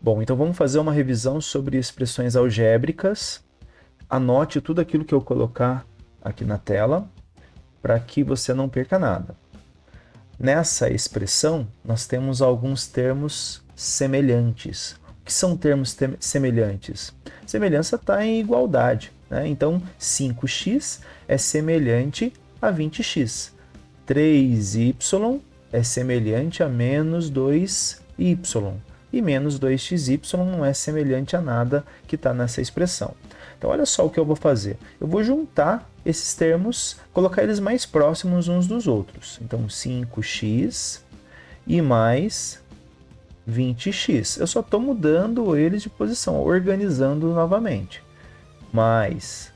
Bom, então vamos fazer uma revisão sobre expressões algébricas. Anote tudo aquilo que eu colocar aqui na tela para que você não perca nada. Nessa expressão, nós temos alguns termos semelhantes. O que são termos semelhantes? Semelhança está em igualdade, né? Então, 5x é semelhante a 20x. 3y é semelhante a menos 2y. E menos 2xy não é semelhante a nada que está nessa expressão. Então, olha só o que eu vou fazer. Eu vou juntar esses termos, colocar eles mais próximos uns dos outros. Então, 5x e mais 20x. Eu só estou mudando eles de posição, organizando novamente. Mais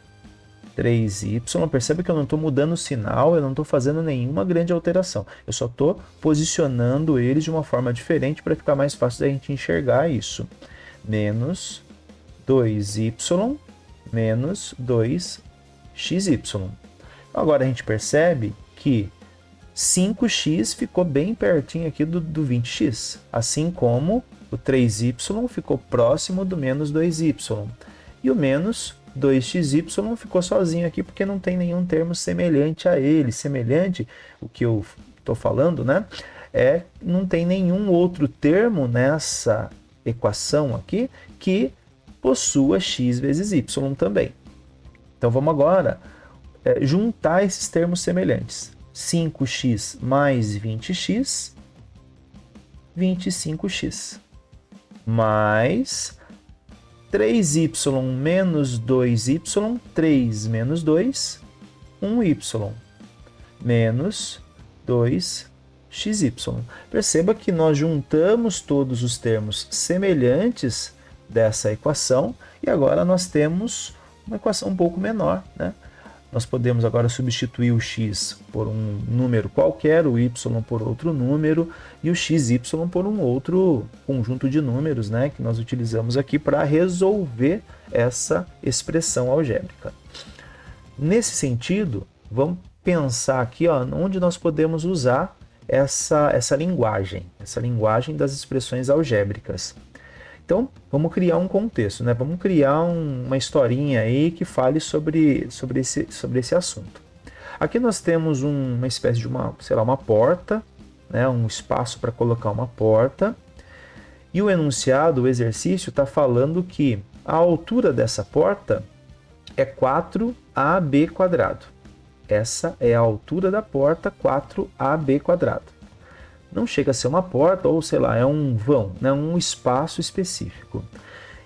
3y. Percebe que eu não estou mudando o sinal, eu não estou fazendo nenhuma grande alteração. Eu só estou posicionando eles de uma forma diferente para ficar mais fácil da gente enxergar isso. Menos 2y menos 2xy. Agora a gente percebe que 5x ficou bem pertinho aqui do 20x, assim como o 3y ficou próximo do menos 2y. E o menos 2xy ficou sozinho aqui porque não tem nenhum termo semelhante a ele. Semelhante, o que eu estou falando, né? Não tem nenhum outro termo nessa equação aqui que possua x vezes y também. Então vamos agora juntar esses termos semelhantes. 5x mais 20x, 25x, mais 3y menos 2y, 3 menos 2, 1y, menos 2xy. Perceba que nós juntamos todos os termos semelhantes dessa equação e agora nós temos uma equação um pouco menor, né? Nós podemos agora substituir o x por um número qualquer, o y por outro número e o xy por um outro conjunto de números, né, que nós utilizamos aqui para resolver essa expressão algébrica. Nesse sentido, vamos pensar aqui onde nós podemos usar essa linguagem das expressões algébricas. Então, vamos criar um contexto, né? Vamos criar uma historinha aí que fale sobre esse assunto. Aqui nós temos uma espécie de uma porta, né? Um espaço para colocar uma porta. E o enunciado, o exercício, está falando que a altura dessa porta é 4ab². Essa é a altura da porta, 4ab². Não chega a ser uma porta ou, sei lá, é um vão, né? Um espaço específico.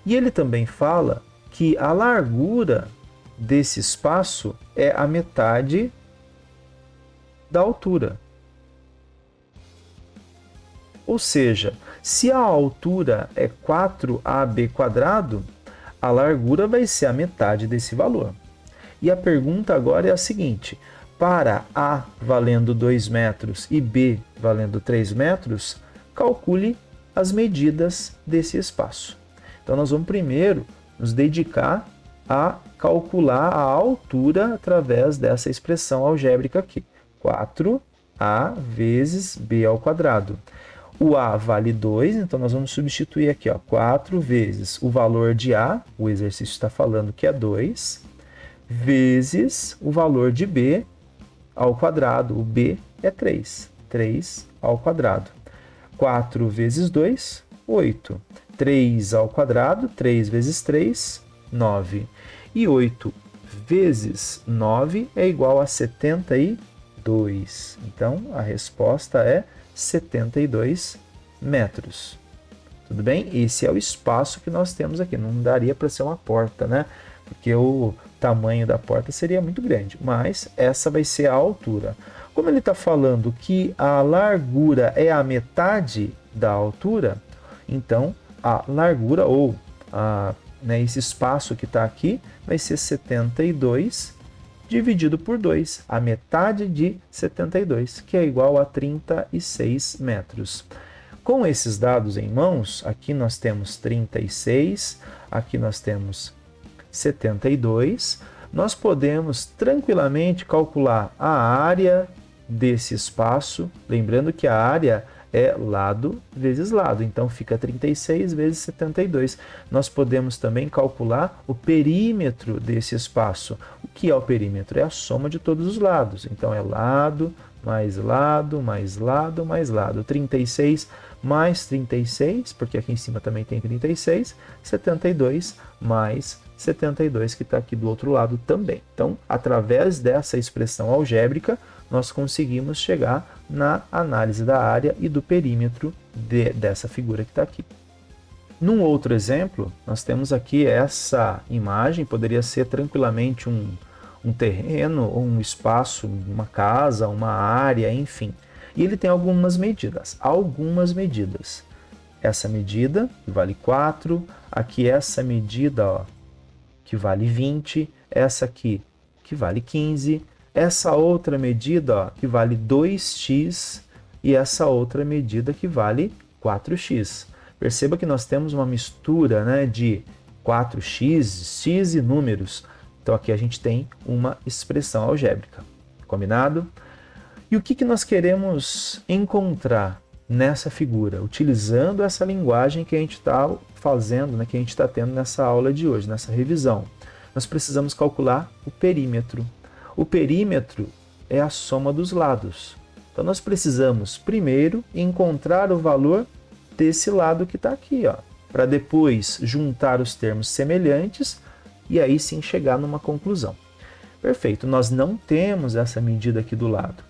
E ele também fala que a largura desse espaço é a metade da altura. Ou seja, se a altura é 4ab², a largura vai ser a metade desse valor. E a pergunta agora é a seguinte: para A valendo 2 metros e B valendo 3 metros, calcule as medidas desse espaço. Então, nós vamos primeiro nos dedicar a calcular a altura através dessa expressão algébrica aqui. 4a vezes b². O a vale 2, então nós vamos substituir aqui, 4 vezes o valor de a, o exercício está falando que é 2, vezes o valor de b ao quadrado, o b é 3, 3². 4 vezes 2, 8. 3², 3 vezes 3, 9. E 8 vezes 9 é igual a 72. Então, a resposta é 72 metros. Tudo bem? Esse é o espaço que nós temos aqui. Não daria para ser uma porta, né? Porque o tamanho da porta seria muito grande, mas essa vai ser a altura. Como ele está falando que a largura é a metade da altura, então a largura ou esse espaço que está aqui vai ser 72 dividido por 2, a metade de 72, que é igual a 36 metros. Com esses dados em mãos, aqui nós temos 36, aqui nós temos 72, nós podemos tranquilamente calcular a área desse espaço, lembrando que a área é lado vezes lado. Então fica 36 vezes 72. Nós podemos também calcular o perímetro desse espaço. O que é o perímetro? É a soma de todos os lados. Então é lado, mais lado, mais lado, mais lado. 36 mais 36, porque aqui em cima também tem 36, 72 mais 72, que está aqui do outro lado também. Então, através dessa expressão algébrica, nós conseguimos chegar na análise da área e do perímetro dessa figura que está aqui. Num outro exemplo, nós temos aqui essa imagem, poderia ser tranquilamente um terreno, ou um espaço, uma casa, uma área, enfim. E ele tem algumas medidas. Essa medida, que vale 4, aqui essa medida, ó, que vale 20, essa aqui, que vale 15, essa outra medida, ó, que vale 2x, e essa outra medida que vale 4x. Perceba que nós temos uma mistura, né, de 4x, x e números. Então aqui a gente tem uma expressão algébrica. Combinado? E o que nós queremos encontrar nessa figura, utilizando essa linguagem que a gente está fazendo, né, que a gente está tendo nessa aula de hoje, nessa revisão? Nós precisamos calcular o perímetro. O perímetro é a soma dos lados. Então nós precisamos primeiro encontrar o valor desse lado que está aqui, para depois juntar os termos semelhantes e aí sim chegar numa conclusão. Perfeito, nós não temos essa medida aqui do lado,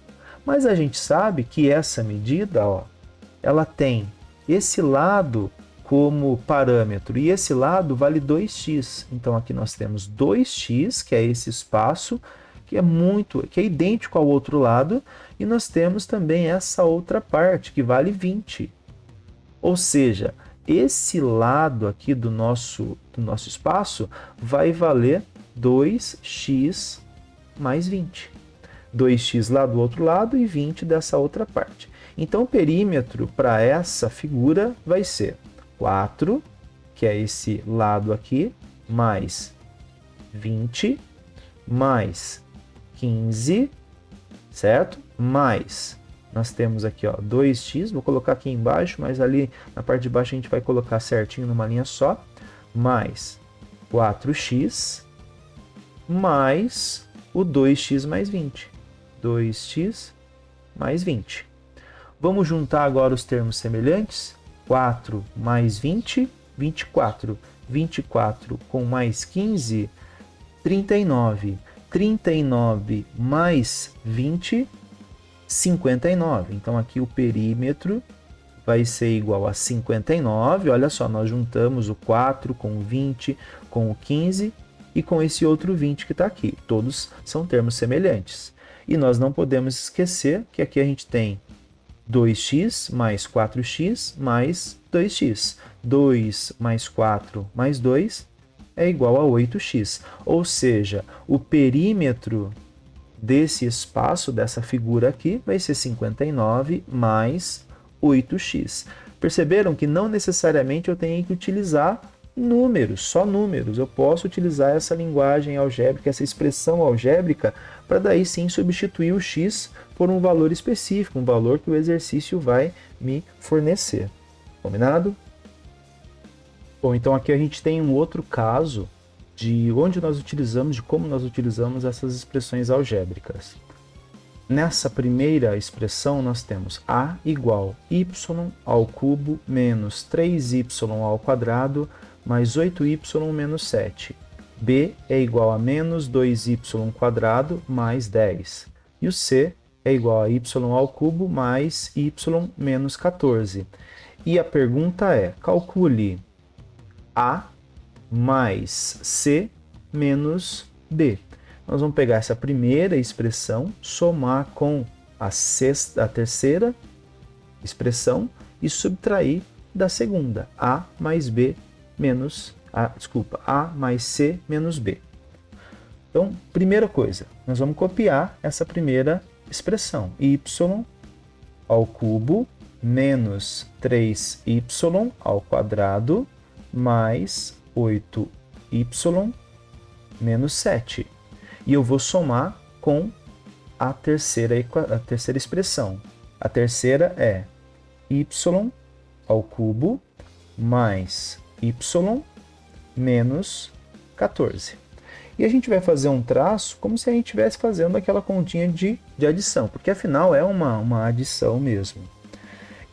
mas a gente sabe que essa medida, ela tem esse lado como parâmetro e esse lado vale 2x. Então aqui nós temos 2x, que é esse espaço, que é idêntico ao outro lado, e nós temos também essa outra parte que vale 20. Ou seja, esse lado aqui do nosso espaço vai valer 2x mais 20. 2x lá do outro lado e 20 dessa outra parte. Então o perímetro para essa figura vai ser 4, que é esse lado aqui, mais 20, mais 15, certo? Mais, nós temos aqui 2x, vou colocar aqui embaixo, mas ali na parte de baixo a gente vai colocar certinho numa linha só, mais 4x, mais o 2x mais 20. 2x mais 20. Vamos juntar agora os termos semelhantes. 4 mais 20, 24. 24 com mais 15, 39. 39 mais 20, 59. Então aqui o perímetro vai ser igual a 59. Olha só, nós juntamos o 4 com o 20, com o 15 e com esse outro 20 que está aqui. Todos são termos semelhantes. E nós não podemos esquecer que aqui a gente tem 2x mais 4x mais 2x. 2 mais 4 mais 2 é igual a 8x. Ou seja, o perímetro desse espaço, dessa figura aqui, vai ser 59 mais 8x. Perceberam que não necessariamente eu tenho que utilizar números, só números. Eu posso utilizar essa linguagem algébrica, essa expressão algébrica, para daí sim substituir o x por um valor específico, um valor que o exercício vai me fornecer. Combinado? Bom, então aqui a gente tem um outro caso de como nós utilizamos essas expressões algébricas. Nessa primeira expressão nós temos a igual y ao cubo menos 3y ao quadrado mais 8y menos 7. B é igual a menos 2y quadrado mais 10. E o C é igual a y ao cubo mais y menos 14. E a pergunta é, calcule A mais C menos B. Nós vamos pegar essa primeira expressão, somar com a terceira expressão e subtrair da segunda, A mais B menos A mais C menos B. Então, primeira coisa, nós vamos copiar essa primeira expressão, y ao cubo menos 3y ao quadrado mais 8y menos 7. E eu vou somar com a terceira expressão. A terceira é y ao cubo mais y menos 14. E a gente vai fazer um traço como se a gente estivesse fazendo aquela continha de adição, porque afinal é uma adição mesmo.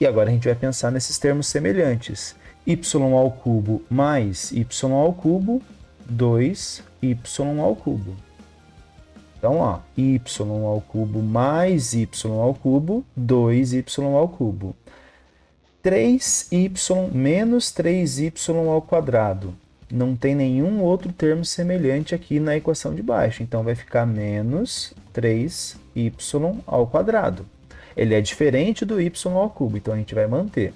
E agora a gente vai pensar nesses termos semelhantes. Y ao cubo mais y ao cubo, 2y ao cubo. Então, ó, y ao cubo mais y ao cubo, 2y ao cubo. 3y menos 3y ao quadrado. Não tem nenhum outro termo semelhante aqui na equação de baixo. Então, vai ficar menos 3y ao quadrado. Ele é diferente do y ao cubo, então a gente vai manter.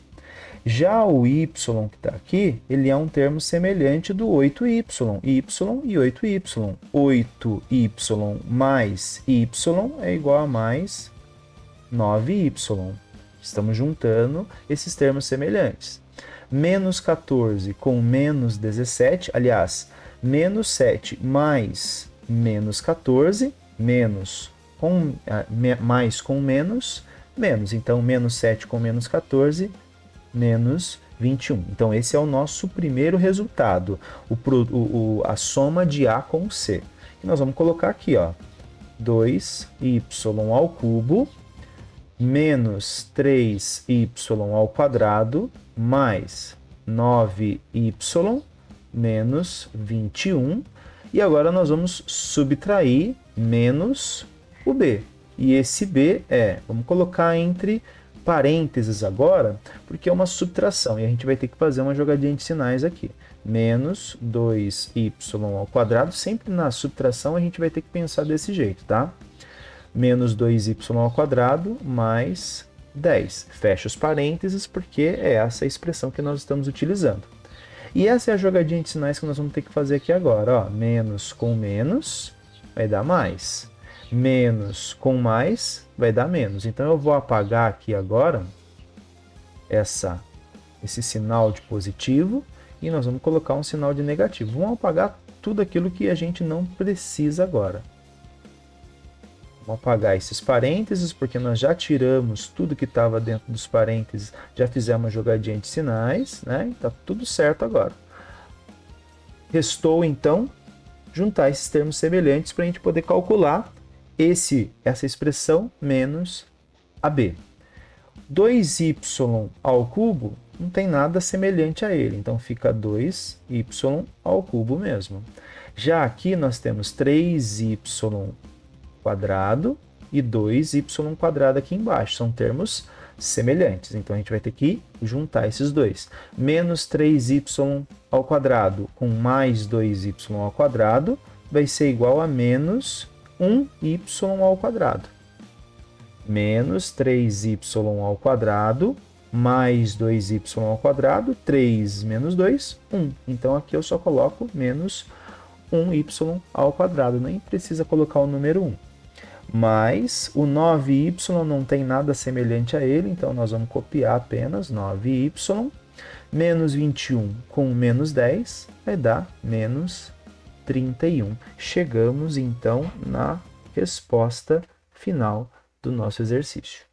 Já o y que está aqui, ele é um termo semelhante do 8y, y e 8y. 8y mais y é igual a mais 9y. Estamos juntando esses termos semelhantes. Menos 14 com menos 17, aliás, menos 7 mais menos 14, menos com, mais com menos, menos. Então, menos 7 com menos 14, menos 21. Então, esse é o nosso primeiro resultado, a soma de A com C. E nós vamos colocar aqui, ó, 2y ao cubo menos 3y ao quadrado mais 9y menos 21. E agora nós vamos subtrair menos o b. E esse b vamos colocar entre parênteses agora, porque é uma subtração. E a gente vai ter que fazer uma jogadinha de sinais aqui. Menos 2y ao quadrado. Sempre na subtração a gente vai ter que pensar desse jeito, tá? Menos 2y ao quadrado mais 10. Fecha os parênteses, porque é essa a expressão que nós estamos utilizando. E essa é a jogadinha de sinais que nós vamos ter que fazer aqui agora. Ó. Menos com menos vai dar mais. Menos com mais vai dar menos. Então, eu vou apagar aqui agora esse sinal de positivo e nós vamos colocar um sinal de negativo. Vamos apagar tudo aquilo que a gente não precisa agora. Vamos apagar esses parênteses, porque nós já tiramos tudo que estava dentro dos parênteses, já fizemos a jogadinha de sinais, né? Está tudo certo agora. Restou, então, juntar esses termos semelhantes para a gente poder calcular essa expressão menos AB. 2y ao cubo não tem nada semelhante a ele, então fica 2y ao cubo mesmo. Já aqui nós temos 3y quadrado e 2y quadrado aqui embaixo. São termos semelhantes, então a gente vai ter que juntar esses dois. Menos 3y ao quadrado com mais 2y ao quadrado vai ser igual a menos 1y ao quadrado. Menos 3y ao quadrado mais 2y ao quadrado, 3 menos 2, 1. Então aqui eu só coloco menos 1y ao quadrado, nem precisa colocar o número 1. Mas o 9y não tem nada semelhante a ele, então nós vamos copiar apenas 9y. Menos 21 com menos 10 vai dar menos 31. Chegamos então na resposta final do nosso exercício.